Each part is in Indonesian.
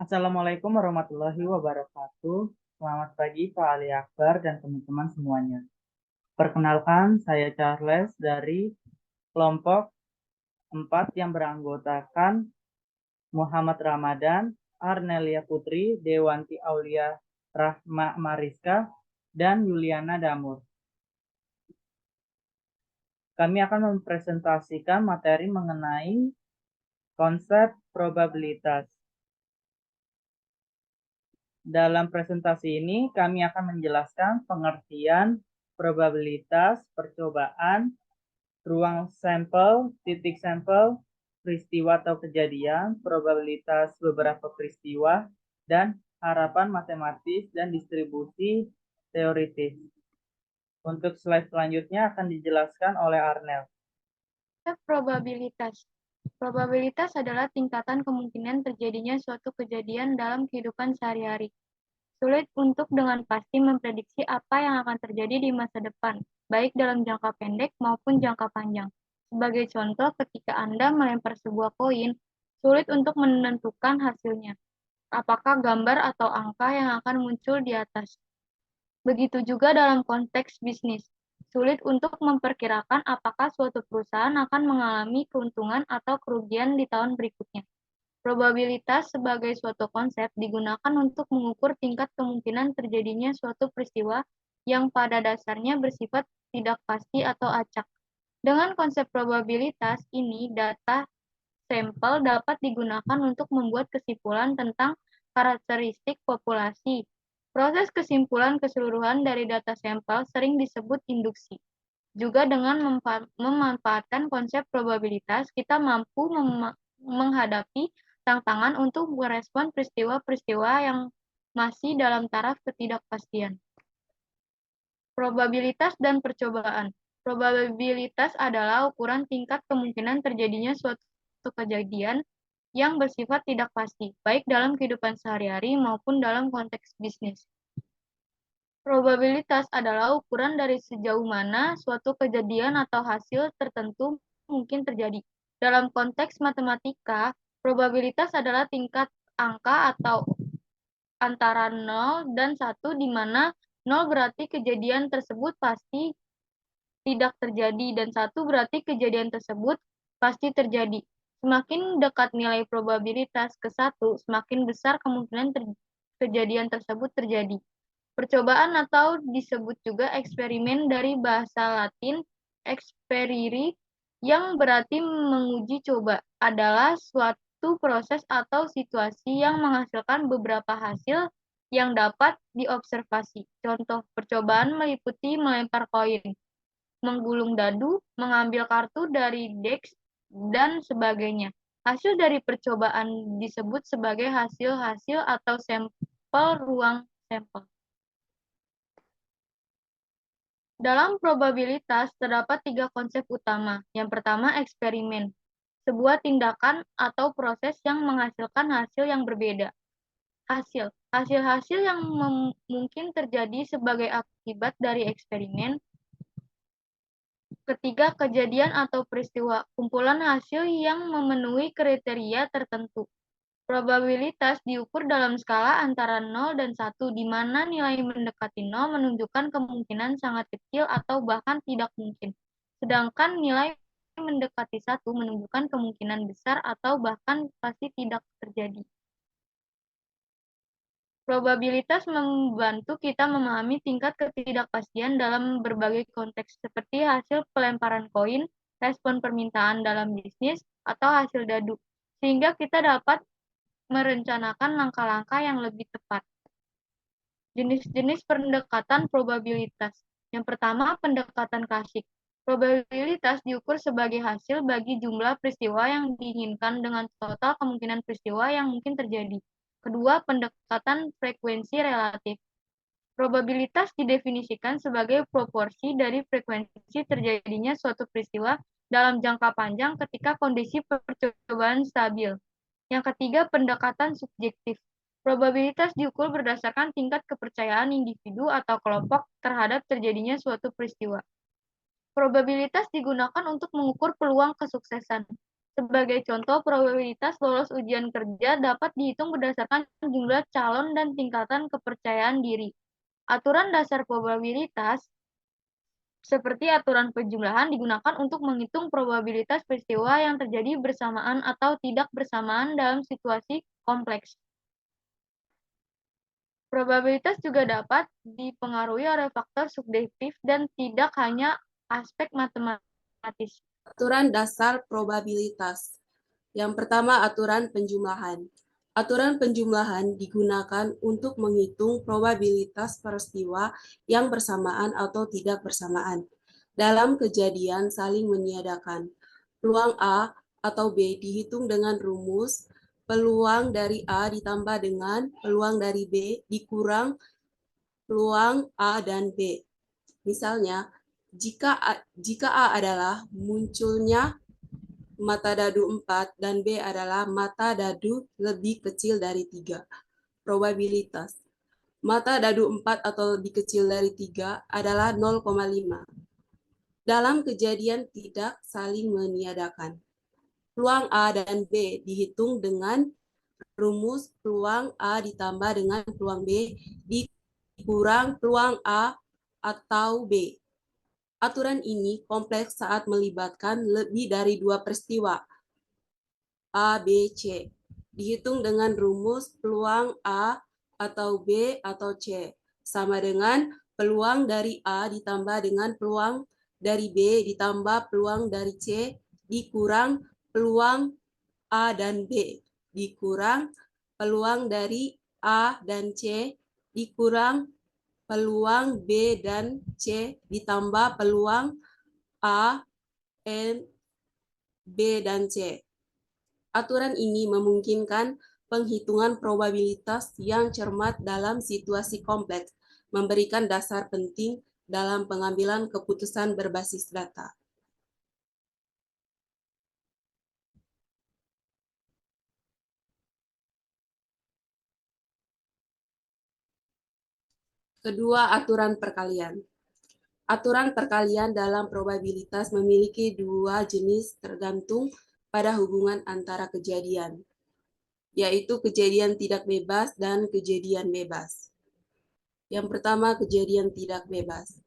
Assalamualaikum warahmatullahi wabarakatuh. Selamat pagi Pak Ali Akbar dan teman-teman semuanya. Perkenalkan, saya Charles dari kelompok 4 yang beranggotakan Muhammad Ramadan, Arnelia Putri, Dewanti Aulia Rahma Mariska, dan Yuliana Damur. Kami akan mempresentasikan materi mengenai konsep probabilitas. Dalam presentasi ini, kami akan menjelaskan pengertian probabilitas percobaan, ruang sampel, titik sampel, peristiwa atau kejadian, probabilitas beberapa peristiwa, dan harapan matematis dan distribusi teoritis. Untuk slide selanjutnya akan dijelaskan oleh Arnel. Probabilitas. Probabilitas adalah tingkatan kemungkinan terjadinya suatu kejadian dalam kehidupan sehari-hari. Sulit untuk dengan pasti memprediksi apa yang akan terjadi di masa depan, baik dalam jangka pendek maupun jangka panjang. Sebagai contoh, ketika Anda melempar sebuah koin, sulit untuk menentukan hasilnya. Apakah gambar atau angka yang akan muncul di atas? Begitu juga dalam konteks bisnis. Sulit untuk memperkirakan apakah suatu perusahaan akan mengalami keuntungan atau kerugian di tahun berikutnya. Probabilitas sebagai suatu konsep digunakan untuk mengukur tingkat kemungkinan terjadinya suatu peristiwa yang pada dasarnya bersifat tidak pasti atau acak. Dengan konsep probabilitas ini, data sampel dapat digunakan untuk membuat kesimpulan tentang karakteristik populasi. Proses kesimpulan keseluruhan dari data sampel sering disebut induksi. Juga dengan memanfaatkan konsep probabilitas, kita mampu menghadapi tantangan untuk merespon peristiwa-peristiwa yang masih dalam taraf ketidakpastian. Probabilitas dan percobaan. Probabilitas adalah ukuran tingkat kemungkinan terjadinya suatu kejadian yang bersifat tidak pasti, baik dalam kehidupan sehari-hari maupun dalam konteks bisnis. Probabilitas adalah ukuran dari sejauh mana suatu kejadian atau hasil tertentu mungkin terjadi. Dalam konteks matematika, probabilitas adalah tingkat angka atau antara 0 dan 1 di mana 0 berarti kejadian tersebut pasti tidak terjadi dan 1 berarti kejadian tersebut pasti terjadi. Semakin dekat nilai probabilitas ke 1, semakin besar kemungkinan kejadian tersebut terjadi. Percobaan atau disebut juga eksperimen dari bahasa Latin experiri yang berarti menguji coba adalah suatu proses atau situasi yang menghasilkan beberapa hasil yang dapat diobservasi. Contoh percobaan meliputi melempar koin, menggulung dadu, mengambil kartu dari deks, dan sebagainya. Hasil dari percobaan disebut sebagai hasil-hasil atau sampel ruang sampel. Dalam probabilitas terdapat 3 konsep utama. Yang pertama, eksperimen. Sebuah tindakan atau proses yang menghasilkan hasil yang berbeda. Hasil-hasil yang mungkin terjadi sebagai akibat dari eksperimen. Ketiga, kejadian atau peristiwa. Kumpulan hasil yang memenuhi kriteria tertentu. Probabilitas diukur dalam skala antara 0 dan 1, di mana nilai mendekati 0 menunjukkan kemungkinan sangat kecil atau bahkan tidak mungkin. Sedangkan nilai mendekati 1 menunjukkan kemungkinan besar atau bahkan pasti tidak terjadi. Probabilitas membantu kita memahami tingkat ketidakpastian dalam berbagai konteks, seperti hasil pelemparan koin, respon permintaan dalam bisnis, atau hasil dadu, sehingga kita dapat merencanakan langkah-langkah yang lebih tepat. Jenis-jenis pendekatan probabilitas. Yang pertama, pendekatan klasik. Probabilitas diukur sebagai hasil bagi jumlah peristiwa yang diinginkan dengan total kemungkinan peristiwa yang mungkin terjadi. Kedua, pendekatan frekuensi relatif. Probabilitas didefinisikan sebagai proporsi dari frekuensi terjadinya suatu peristiwa dalam jangka panjang ketika kondisi percobaan stabil. Yang ketiga, pendekatan subjektif. Probabilitas diukur berdasarkan tingkat kepercayaan individu atau kelompok terhadap terjadinya suatu peristiwa. Probabilitas digunakan untuk mengukur peluang kesuksesan. Sebagai contoh, probabilitas lolos ujian kerja dapat dihitung berdasarkan jumlah calon dan tingkatan kepercayaan diri. Aturan dasar probabilitas seperti aturan penjumlahan digunakan untuk menghitung probabilitas peristiwa yang terjadi bersamaan atau tidak bersamaan dalam situasi kompleks. Probabilitas juga dapat dipengaruhi oleh faktor subjektif dan tidak hanya aspek matematis. Aturan dasar probabilitas. Yang pertama, aturan penjumlahan. Aturan penjumlahan digunakan untuk menghitung probabilitas peristiwa yang bersamaan atau tidak bersamaan dalam kejadian saling meniadakan. Peluang A atau B dihitung dengan rumus peluang dari A ditambah dengan peluang dari B dikurang peluang A dan B. Misalnya, jika A adalah munculnya mata dadu 4 dan B adalah mata dadu lebih kecil dari 3. Probabilitas mata dadu 4 atau lebih kecil dari 3 adalah 0,5. Dalam kejadian tidak saling meniadakan, peluang A dan B dihitung dengan rumus peluang A ditambah dengan peluang B dikurang peluang A atau B. Aturan ini kompleks saat melibatkan lebih dari dua peristiwa A, B, C. Dihitung dengan rumus peluang A atau B atau C sama dengan peluang dari A ditambah dengan peluang dari B ditambah peluang dari C dikurang peluang A dan B dikurang peluang dari A dan C dikurang peluang B dan C ditambah peluang A, N, B, dan C. Aturan ini memungkinkan penghitungan probabilitas yang cermat dalam situasi kompleks, memberikan dasar penting dalam pengambilan keputusan berbasis data. Kedua, aturan perkalian. Aturan perkalian dalam probabilitas memiliki dua jenis tergantung pada hubungan antara kejadian, yaitu kejadian tidak bebas dan kejadian bebas. Yang pertama, kejadian tidak bebas.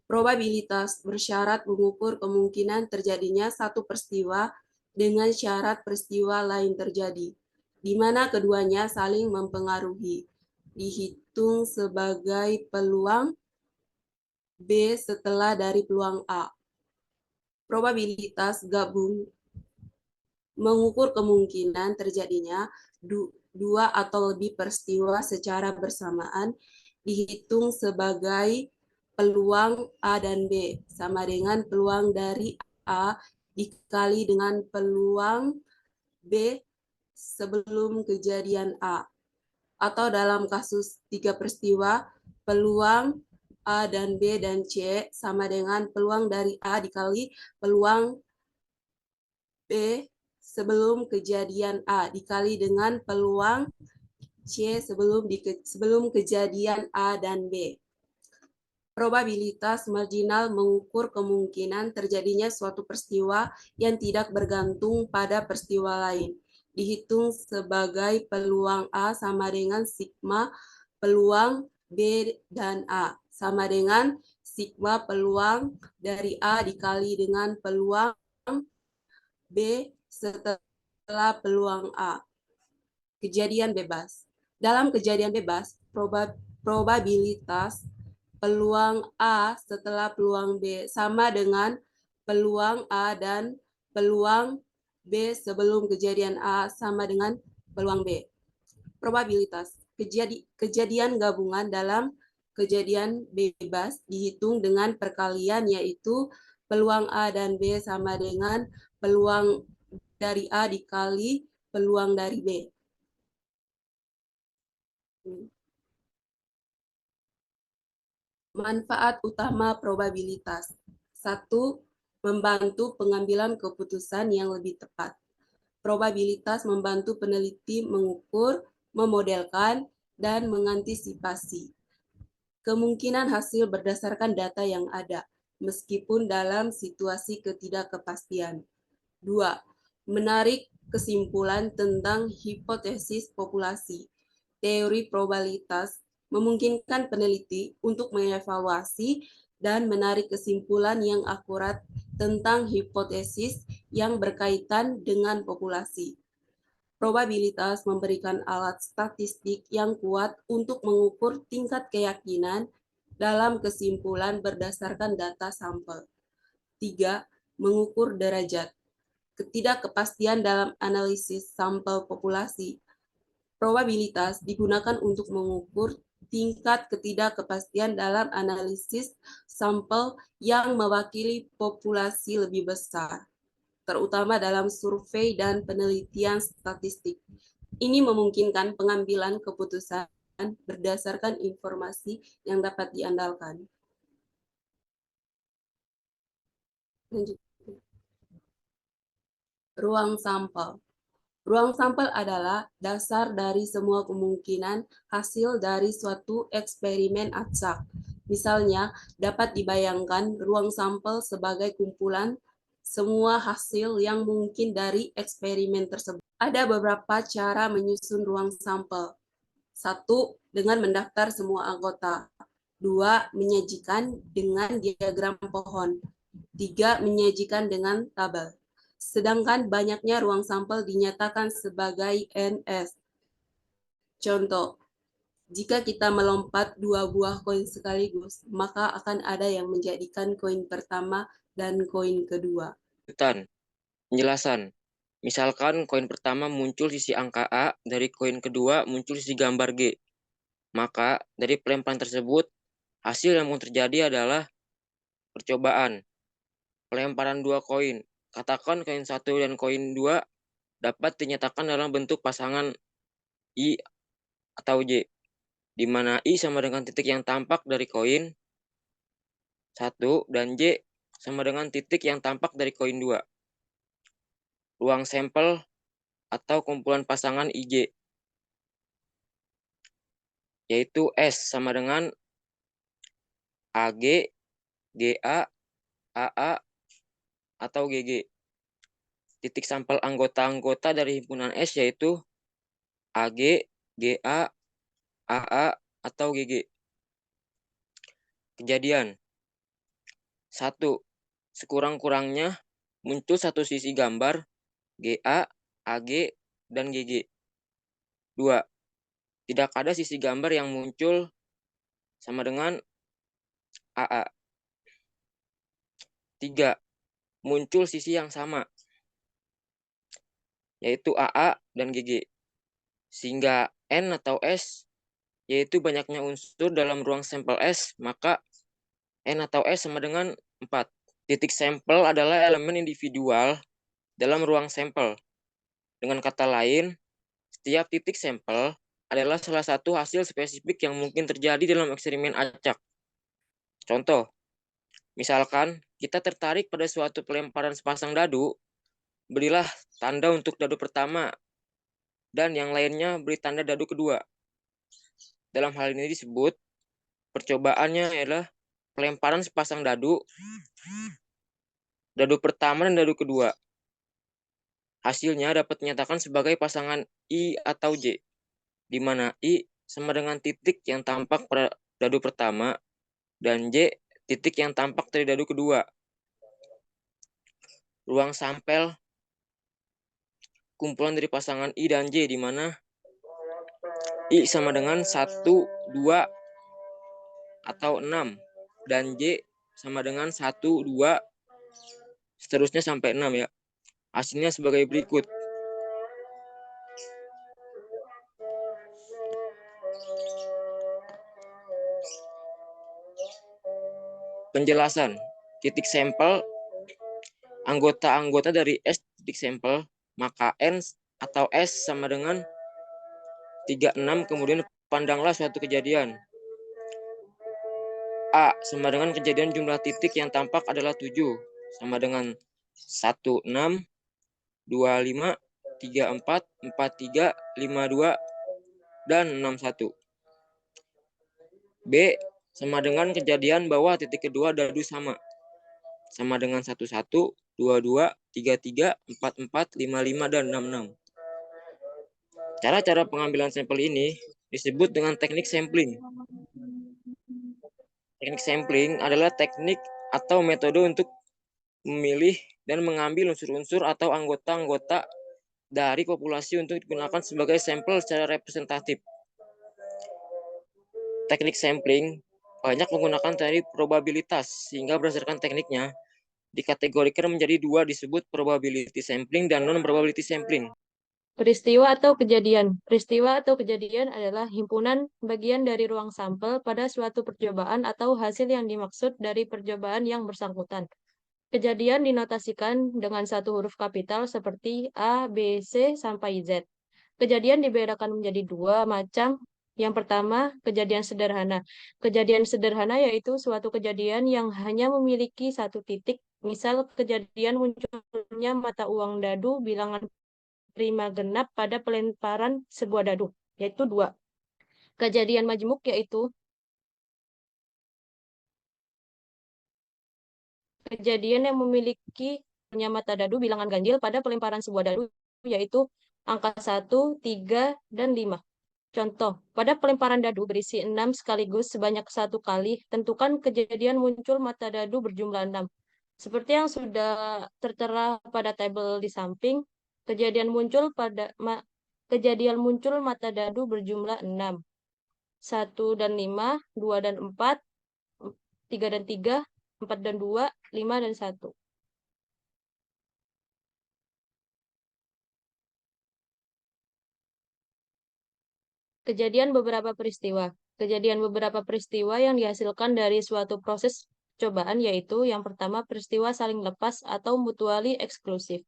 Probabilitas bersyarat mengukur kemungkinan terjadinya satu peristiwa dengan syarat peristiwa lain terjadi, di mana keduanya saling mempengaruhi. Dihitung sebagai peluang B setelah dari peluang A. Probabilitas gabung mengukur kemungkinan terjadinya dua atau lebih peristiwa secara bersamaan, dihitung sebagai peluang A dan B sama dengan peluang dari A dikali dengan peluang B sebelum kejadian A. Atau dalam kasus 3 peristiwa, peluang A dan B dan C sama dengan peluang dari A dikali peluang B sebelum kejadian A dikali dengan peluang C sebelum kejadian A dan B. Probabilitas marginal mengukur kemungkinan terjadinya suatu peristiwa yang tidak bergantung pada peristiwa lain. Dihitung sebagai peluang A sama dengan sigma peluang B dan A sama dengan sigma peluang dari A dikali dengan peluang B setelah peluang A. Kejadian bebas. Dalam kejadian bebas, probabilitas peluang A setelah peluang B sama dengan peluang A dan peluang B sebelum kejadian A sama dengan peluang B. Probabilitas kejadian gabungan dalam kejadian bebas dihitung dengan perkalian, yaitu peluang A dan B sama dengan peluang dari A dikali peluang dari B. Manfaat utama probabilitas. 1. Membantu pengambilan keputusan yang lebih tepat. Probabilitas membantu peneliti mengukur, memodelkan, dan mengantisipasi kemungkinan hasil berdasarkan data yang ada, meskipun dalam situasi ketidakpastian. 2. Menarik kesimpulan tentang hipotesis populasi. Teori probabilitas memungkinkan peneliti untuk mengevaluasi dan menarik kesimpulan yang akurat tentang hipotesis yang berkaitan dengan populasi. Probabilitas memberikan alat statistik yang kuat untuk mengukur tingkat keyakinan dalam kesimpulan berdasarkan data sampel. 3. Mengukur derajat. Ketidakpastian dalam analisis sampel populasi. Probabilitas digunakan untuk mengukur tingkat ketidakpastian dalam analisis sampel yang mewakili populasi lebih besar, terutama dalam survei dan penelitian statistik. Ini memungkinkan pengambilan keputusan berdasarkan informasi yang dapat diandalkan. Ruang sampel. Ruang sampel adalah dasar dari semua kemungkinan hasil dari suatu eksperimen acak. Misalnya, dapat dibayangkan ruang sampel sebagai kumpulan semua hasil yang mungkin dari eksperimen tersebut. Ada beberapa cara menyusun ruang sampel. 1. Dengan mendaftar semua anggota. 2. Menyajikan dengan diagram pohon. 3. Menyajikan dengan tabel. Sedangkan banyaknya ruang sampel dinyatakan sebagai NS. Contoh, jika kita melompat 2 buah koin sekaligus, maka akan ada yang menjadikan koin pertama dan koin kedua. Penjelasan. Misalkan koin pertama muncul sisi angka A, dari koin kedua muncul sisi gambar G. Maka dari pelemparan tersebut, hasil yang mau terjadi adalah percobaan. Pelemparan 2 koin. Katakan koin 1 dan koin 2 dapat dinyatakan dalam bentuk pasangan I atau J, di mana I sama dengan titik yang tampak dari koin 1 dan J sama dengan titik yang tampak dari koin 2. Ruang sampel atau kumpulan pasangan IJ, yaitu S sama dengan AG, GA, AA, atau GG. Titik sampel anggota-anggota dari himpunan S yaitu AG, GA, AA, atau GG. Kejadian 1. Sekurang-kurangnya muncul satu sisi gambar GA, AG, dan GG. 2. Tidak ada sisi gambar yang muncul sama dengan AA. 3. Muncul sisi yang sama, yaitu AA dan GG. Sehingga N atau S, yaitu banyaknya unsur dalam ruang sampel S, maka N atau S sama dengan 4. Titik sampel adalah elemen individual dalam ruang sampel. Dengan kata lain, setiap titik sampel adalah salah satu hasil spesifik yang mungkin terjadi dalam eksperimen acak. Contoh, misalkan kita tertarik pada suatu pelemparan sepasang dadu, berilah tanda untuk dadu pertama, dan yang lainnya beri tanda dadu kedua. Dalam hal ini disebut, percobaannya adalah pelemparan sepasang dadu pertama dan dadu kedua. Hasilnya dapat dinyatakan sebagai pasangan I atau J, di mana I sama dengan titik yang tampak pada dadu pertama dan J titik yang tampak dari dadu kedua. Ruang sampel kumpulan dari pasangan I dan J, di mana I sama dengan 1, 2, atau 6, dan J sama dengan 1, 2, seterusnya sampai 6 ya. Hasilnya sebagai berikut. Penjelasan. Titik sampel anggota-anggota dari S titik sampel, maka N atau S sama dengan 36. Kemudian pandanglah suatu kejadian. A sama dengan kejadian jumlah titik yang tampak adalah 7, sama dengan 16, 25, 34, 43, 52, dan 61. B sama dengan kejadian bahwa titik kedua dadu sama dengan 11, 22, 33, 33, 44, 55, dan 66. Cara-cara pengambilan sampel ini disebut dengan teknik sampling. Teknik sampling adalah teknik atau metode untuk memilih dan mengambil unsur-unsur atau anggota-anggota dari populasi untuk digunakan sebagai sampel secara representatif. Teknik sampling banyak menggunakan teori probabilitas, sehingga berdasarkan tekniknya dikategorikan menjadi dua, disebut probability sampling dan non-probability sampling. Peristiwa atau kejadian. Peristiwa atau kejadian adalah himpunan bagian dari ruang sampel pada suatu percobaan atau hasil yang dimaksud dari percobaan yang bersangkutan. Kejadian dinotasikan dengan satu huruf kapital seperti A, B, C, sampai Z. Kejadian dibedakan menjadi dua macam. Yang pertama, kejadian sederhana. Kejadian sederhana yaitu suatu kejadian yang hanya memiliki satu titik. Misal, kejadian munculnya mata uang dadu bilangan prima genap pada pelemparan sebuah dadu, yaitu 2. Kejadian majmuk yaitu kejadian yang memiliki mata dadu bilangan ganjil pada pelemparan sebuah dadu, yaitu angka 1, 3, dan 5. Contoh, pada pelemparan dadu berisi 6 sekaligus sebanyak 1 kali, tentukan kejadian muncul mata dadu berjumlah 6. Seperti yang sudah tertera pada tabel di samping, kejadian muncul mata dadu berjumlah 6. 1 dan 5, 2 dan 4, 3 dan 3, 4 dan 2, 5 dan 1. Kejadian beberapa peristiwa. Kejadian beberapa peristiwa yang dihasilkan dari suatu proses cobaan yaitu yang pertama peristiwa saling lepas atau mutually eksklusif.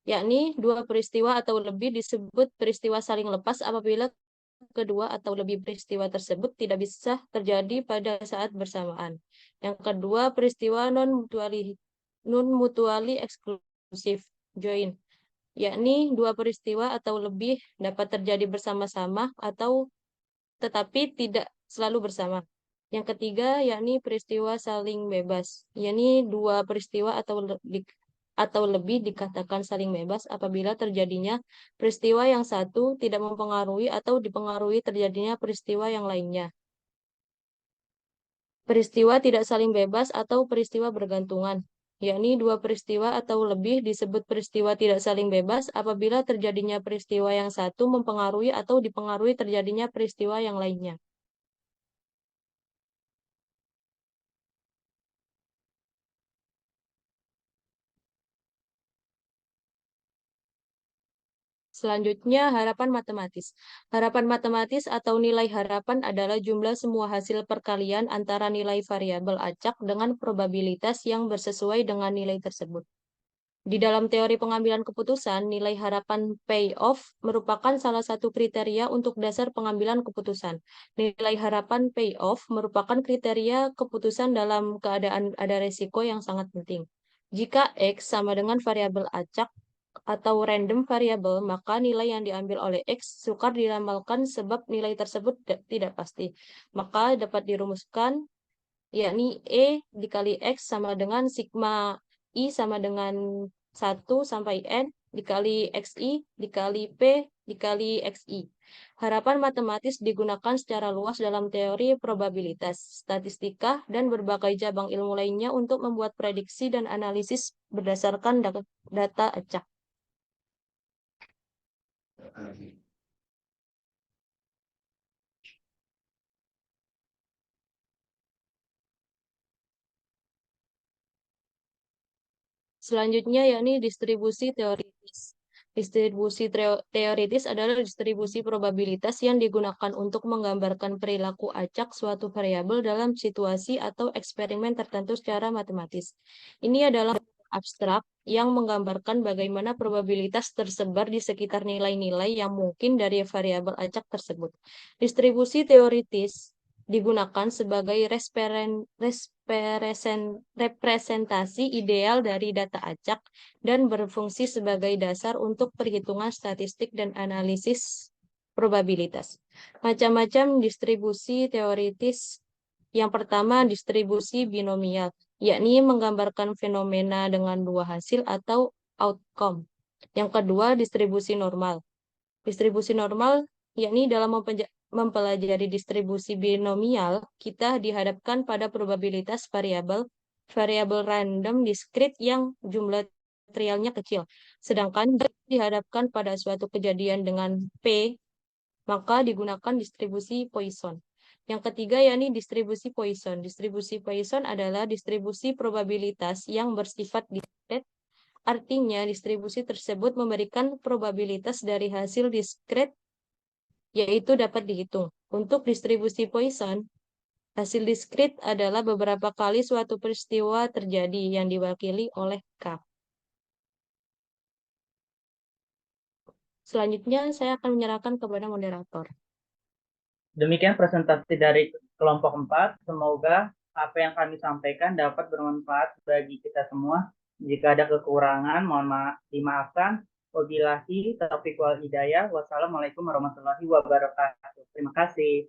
Yakni dua peristiwa atau lebih disebut peristiwa saling lepas apabila kedua atau lebih peristiwa tersebut tidak bisa terjadi pada saat bersamaan. Yang kedua, peristiwa non-mutually eksklusif, join, yakni dua peristiwa atau lebih dapat terjadi bersama-sama atau tetapi tidak selalu bersama. Yang ketiga, yakni peristiwa saling bebas, yakni dua peristiwa atau lebih dikatakan saling bebas apabila terjadinya peristiwa yang satu tidak mempengaruhi atau dipengaruhi terjadinya peristiwa yang lainnya. Peristiwa tidak saling bebas atau peristiwa bergantungan, yakni dua peristiwa atau lebih disebut peristiwa tidak saling bebas apabila terjadinya peristiwa yang satu mempengaruhi atau dipengaruhi terjadinya peristiwa yang lainnya. Selanjutnya, harapan matematis. Harapan matematis atau nilai harapan adalah jumlah semua hasil perkalian antara nilai variabel acak dengan probabilitas yang bersesuai dengan nilai tersebut. Di dalam teori pengambilan keputusan, nilai harapan payoff merupakan salah satu kriteria untuk dasar pengambilan keputusan. Nilai harapan payoff merupakan kriteria keputusan dalam keadaan ada resiko yang sangat penting. Jika X sama dengan variabel acak atau random variable, maka nilai yang diambil oleh X sukar diramalkan sebab nilai tersebut tidak pasti. Maka dapat dirumuskan, yakni E dikali X sama dengan sigma I sama dengan 1 sampai N dikali XI dikali P dikali XI. Harapan matematis digunakan secara luas dalam teori probabilitas, statistika, dan berbagai cabang ilmu lainnya untuk membuat prediksi dan analisis berdasarkan data acak. Selanjutnya yakni distribusi teoritis. Distribusi teoritis adalah distribusi probabilitas yang digunakan untuk menggambarkan perilaku acak suatu variabel dalam situasi atau eksperimen tertentu secara matematis. Ini adalah abstrak yang menggambarkan bagaimana probabilitas tersebar di sekitar nilai-nilai yang mungkin dari variabel acak tersebut. Distribusi teoritis digunakan sebagai representasi ideal dari data acak dan berfungsi sebagai dasar untuk perhitungan statistik dan analisis probabilitas. Macam-macam distribusi teoritis. Yang pertama, distribusi binomial, yakni menggambarkan fenomena dengan dua hasil atau outcome. Yang kedua, distribusi normal. Distribusi normal, yakni dalam mempelajari distribusi binomial, kita dihadapkan pada probabilitas variabel random discrete yang jumlah trialnya kecil. Sedangkan jika dihadapkan pada suatu kejadian dengan P, maka digunakan distribusi Poisson. Yang ketiga, yakni distribusi Poisson. Distribusi Poisson adalah distribusi probabilitas yang bersifat discrete. Artinya, distribusi tersebut memberikan probabilitas dari hasil discrete, yaitu dapat dihitung. Untuk distribusi Poisson, hasil discrete adalah beberapa kali suatu peristiwa terjadi yang diwakili oleh K. Selanjutnya, saya akan menyerahkan kepada moderator. Demikian presentasi dari kelompok 4. Semoga apa yang kami sampaikan dapat bermanfaat bagi kita semua. Jika ada kekurangan, mohon dimaafkan. Wabillahi taufiq wal hidayah. Wassalamualaikum warahmatullahi wabarakatuh. Terima kasih.